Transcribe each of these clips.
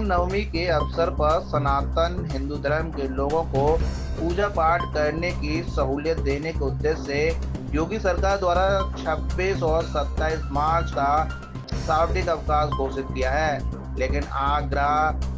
रामनवमी के अवसर पर सनातन हिंदू धर्म के लोगों को पूजा पाठ करने की सहूलियत देने के उद्देश्य से योगी सरकार द्वारा 26 और 27 मार्च का सार्वजनिक अवकाश घोषित किया है। लेकिन आगरा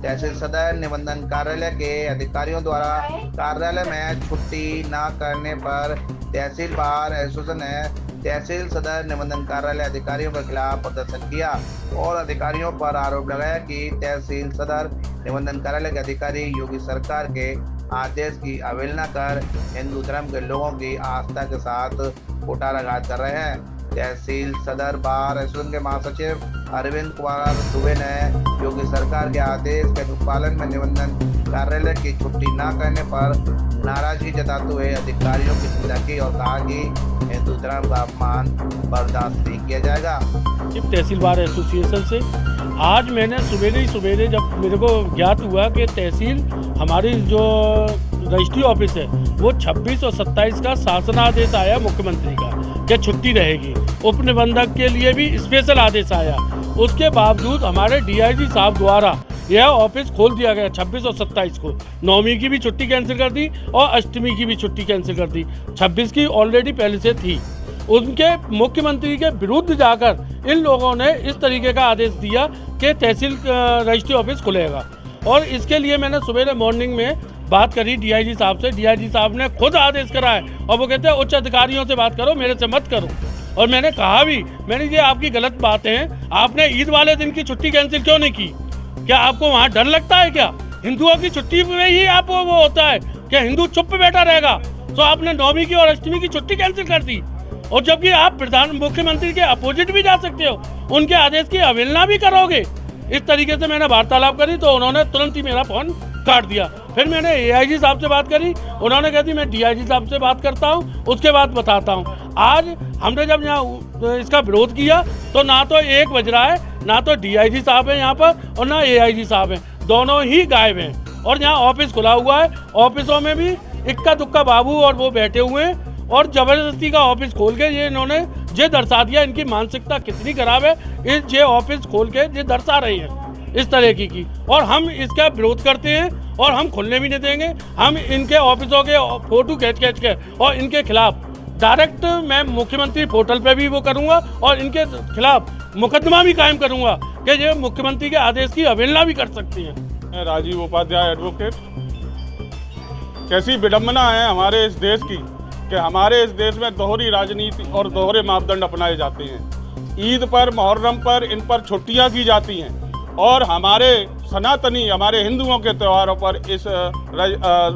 तहसील सदर निबंधन कार्यालय के अधिकारियों द्वारा कार्यालय में छुट्टी न करने पर तहसील बार एसोसिएशन ने तहसील सदर निबंधन कार्यालय अधिकारियों के खिलाफ प्रदर्शन किया और अधिकारियों पर आरोप लगाया कि तहसील सदर निबंधन कार्यालय के अधिकारी योगी सरकार के आदेश की अवहेलना कर हिंदू धर्म के लोगों की आस्था के साथ कुठाराघात कर रहे हैं। तहसील सदर बार एसोसिएशन के महासचिव अरविंद कुमार दुबे ने योगी सरकार के आदेश के अनुपालन में निबंधन कार्यालय की छुट्टी न करने पर नाराजगी जताते हुए अधिकारियों की निंदा की और कहा कि हिंदू धर्म का अपमान बर्दाश्त नहीं किया जाएगा। तहसील बार एसोसिएशन से आज मैंने सवेरे जब मेरे को ज्ञात हुआ कि तहसील हमारी जो रजिस्ट्री ऑफिस है वो 26 और 27 का शासनादेश आया मुख्यमंत्री का कि छुट्टी रहेगी। उप निबंधक के लिए भी स्पेशल आदेश आया। उसके बावजूद हमारे डीआईजी साहब द्वारा यह ऑफिस खोल दिया गया 26 और 27 को। नवमी की भी छुट्टी कैंसिल कर दी और अष्टमी की भी छुट्टी कैंसिल कर दी। 26 की ऑलरेडी पहले से थी। उनके मुख्यमंत्री के विरुद्ध जाकर इन लोगों ने इस तरीके का आदेश दिया कि तहसील रजिस्ट्री ऑफिस खुलेगा और इसके लिए मैंने सुबह मॉर्निंग में बात करी डीआईजी साहब से। डीआईजी साहब ने खुद आदेश करा है और वो कहते हैं उच्च अधिकारियों से बात करो, मेरे से मत करो। और मैंने कहा भी, मैंने ये आपकी गलत बात है, आपने ईद वाले दिन की छुट्टी कैंसिल क्यों नहीं की? क्या आपको वहाँ डर लगता है क्या? हिंदुओं की छुट्टी में ही आपको वो होता है कि हिंदू चुप बैठा रहेगा, तो आपने नवमी की और अष्टमी की छुट्टी कैंसिल कर दी। और जबकि आप मुख्यमंत्री के अपोजिट भी जा सकते हो, उनके आदेश की अवहेलना भी करोगे। इस तरीके से मैंने वार्तालाप करी तो उन्होंने तुरंत ही मेरा फोन काट दिया। फिर मैंने एआईजी साहब से बात करी, उन्होंने कहा थी मैं डीआईजी साहब से बात करता हूँ, उसके बाद बताता हूँ। आज हमने जब यहाँ इसका विरोध किया तो ना तो 1 बज रहा है, ना तो डीआईजी साहब है यहाँ पर और ना एआईजी साहब हैं, दोनों ही गायब हैं। और यहाँ ऑफिस खुला हुआ है, ऑफिसों में भी इक्का दुक्का बाबू और वो बैठे हुए हैं और ज़बरदस्ती का ऑफिस खोल के ये इन्होंने ये दर्शा दिया इनकी मानसिकता कितनी खराब है। ये ऑफिस खोल के ये दर्शा रही है इस तरह की और हम इसका विरोध करते हैं और हम खुलने भी नहीं देंगे। हम इनके ऑफिसों के फोटो खींच के और इनके खिलाफ डायरेक्ट मैं मुख्यमंत्री पोर्टल पे भी वो करूंगा और इनके खिलाफ मुकदमा भी कायम करूंगा कि ये मुख्यमंत्री के आदेश की अवहेलना भी कर सकती हैं। मैं राजीव उपाध्याय एडवोकेट। कैसी विडंबना है हमारे इस देश की कि हमारे इस देश में दोहरी राजनीति और दोहरे मापदंड अपनाए जाते हैं। ईद पर, मुहर्रम पर, इन पर छुट्टियां की जाती हैं और हमारे सनातनी, हमारे हिंदुओं के त्योहारों पर इस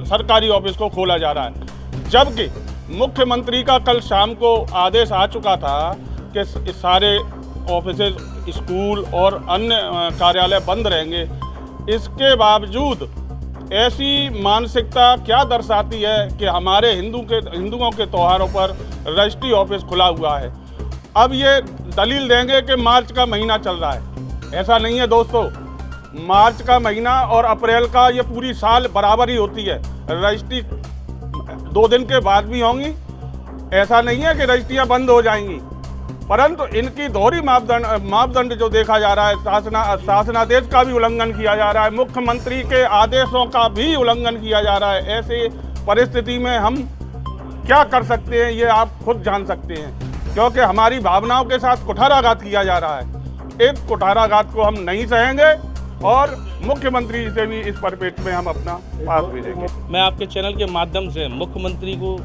सरकारी ऑफिस को खोला जा रहा है। जबकि मुख्यमंत्री का कल शाम को आदेश आ चुका था कि सारे ऑफिस, स्कूल और अन्य कार्यालय बंद रहेंगे। इसके बावजूद ऐसी मानसिकता क्या दर्शाती है कि हमारे हिंदुओं के त्योहारों पर रजिस्ट्री ऑफिस खुला हुआ है। अब ये दलील देंगे कि मार्च का महीना चल रहा है। ऐसा नहीं है दोस्तों, मार्च का महीना और अप्रैल का ये पूरी साल बराबर ही होती है। रजिस्ट्री 2 दिन के बाद भी होंगी, ऐसा नहीं है कि रजिस्ट्रियाँ बंद हो जाएंगी। परंतु इनकी दोहरी मापदंड जो देखा जा रहा है, शासनादेश का भी उल्लंघन किया जा रहा है, मुख्यमंत्री के आदेशों का भी उल्लंघन किया जा रहा है। ऐसी परिस्थिति में हम क्या कर सकते हैं ये आप खुद जान सकते हैं, क्योंकि हमारी भावनाओं के साथ कुठाराघात किया जा रहा है। इस कुठाराघात को हम नहीं सहेंगे और मुख्यमंत्री से भी इस परिपेक्ष में हम अपना पास भेजेंगे। मैं आपके चैनल के माध्यम से मुख्यमंत्री को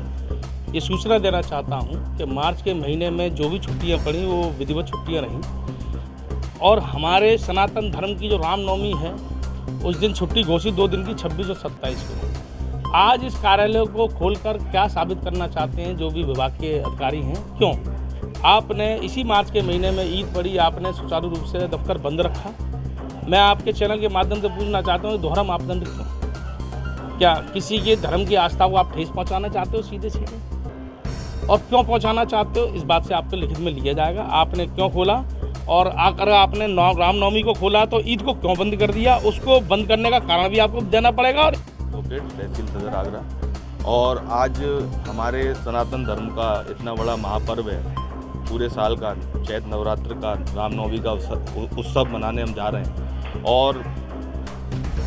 ये सूचना देना चाहता हूं कि मार्च के महीने में जो भी छुट्टियां पड़ी वो विधिवत छुट्टियां रहीं और हमारे सनातन धर्म की जो रामनवमी है उस दिन छुट्टी घोषित 2 दिन की 26 और 27 को। आज इस कार्यालय को खोलकर क्या साबित करना चाहते हैं जो भी विभाग के अधिकारी हैं? क्यों आपने इसी मार्च के महीने में ईद पड़ी, आपने सुचारू रूप से दफ्तर बंद रखा? मैं आपके चैनल के माध्यम से पूछना चाहता हूँ दोहरा मापदंड क्यों? क्या किसी के धर्म की आस्था को आप ठेस पहुँचाना चाहते हो सीधे सीधे? और क्यों पहुंचाना चाहते हो इस बात से आपको लिखित में लिया जाएगा। आपने क्यों खोला और अगर आपने रामनवमी को खोला तो ईद को क्यों बंद कर दिया, उसको बंद करने का कारण भी आपको देना पड़ेगा। और तहसील सदर आगरा, और आज हमारे सनातन धर्म का इतना बड़ा महापर्व है, पूरे साल का चैत्र नवरात्र का रामनवमी का उत्सव मनाने हम जा रहे हैं और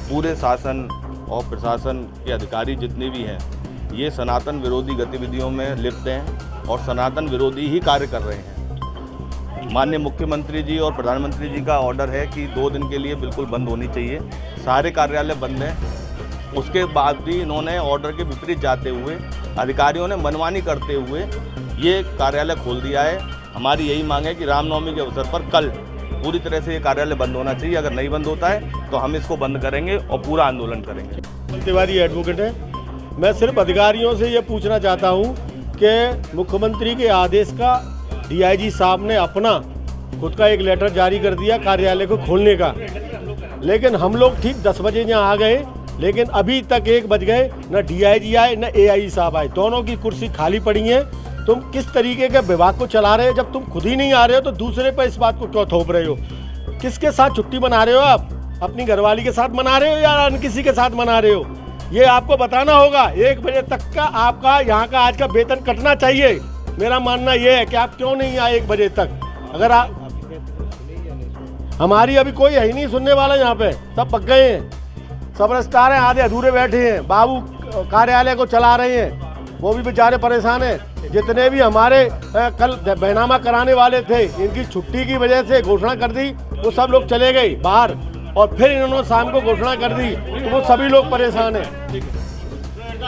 पूरे शासन और प्रशासन के अधिकारी जितने भी हैं ये सनातन विरोधी गतिविधियों में लिप्त हैं और सनातन विरोधी ही कार्य कर रहे हैं। माननीय मुख्यमंत्री जी और प्रधानमंत्री जी का ऑर्डर है कि 2 दिन के लिए बिल्कुल बंद होनी चाहिए, सारे कार्यालय बंद हैं। उसके बाद भी इन्होंने ऑर्डर के विपरीत जाते हुए अधिकारियों ने मनमानी करते हुए ये कार्यालय खोल दिया है। हमारी यही मांग है कि रामनवमी के अवसर पर कल पूरी तरह से ये कार्यालय बंद होना चाहिए। अगर नहीं बंद होता है तो हम इसको बंद करेंगे और पूरा आंदोलन करेंगे। तिवारी एडवोकेट है। मैं सिर्फ अधिकारियों से ये पूछना चाहता हूँ कि मुख्यमंत्री के आदेश का डीआईजी साहब ने अपना खुद का एक लेटर जारी कर दिया कार्यालय को खोलने का, लेकिन हम लोग ठीक 10 बजे यहाँ आ गए, लेकिन अभी तक 1 बज गए, न डीआईजी आए न एआई साहब आए। दोनों की कुर्सी खाली पड़ी है। तुम किस तरीके के विभाग को चला रहे हो? जब तुम खुद ही नहीं आ रहे हो तो दूसरे पर इस बात को क्यों थोप रहे हो? किसके साथ छुट्टी मना रहे हो आप? अपनी घरवाली के साथ मना रहे हो या अन्य किसी के साथ मना रहे हो? ये आपको बताना होगा। 1 बजे तक का आपका यहाँ का आज का वेतन कटना चाहिए। मेरा मानना ये है कि आप क्यों नहीं आए 1 बजे तक। अगर आप हमारी अभी कोई है ही नहीं सुनने वाला, यहाँ पे सब पक गए हैं, सब रजिस्ट्रार हैं, आधे अधूरे बैठे हैं, बाबू कार्यालय को चला रहे हैं, वो भी बेचारे परेशान हैं। जितने भी हमारे कल बैनामा कराने वाले थे, इनकी छुट्टी की वजह से घोषणा कर दी, वो सब लोग चले गए बाहर और फिर इन्होंने शाम को घोषणा कर दी, तो वो सभी लोग परेशान हैं।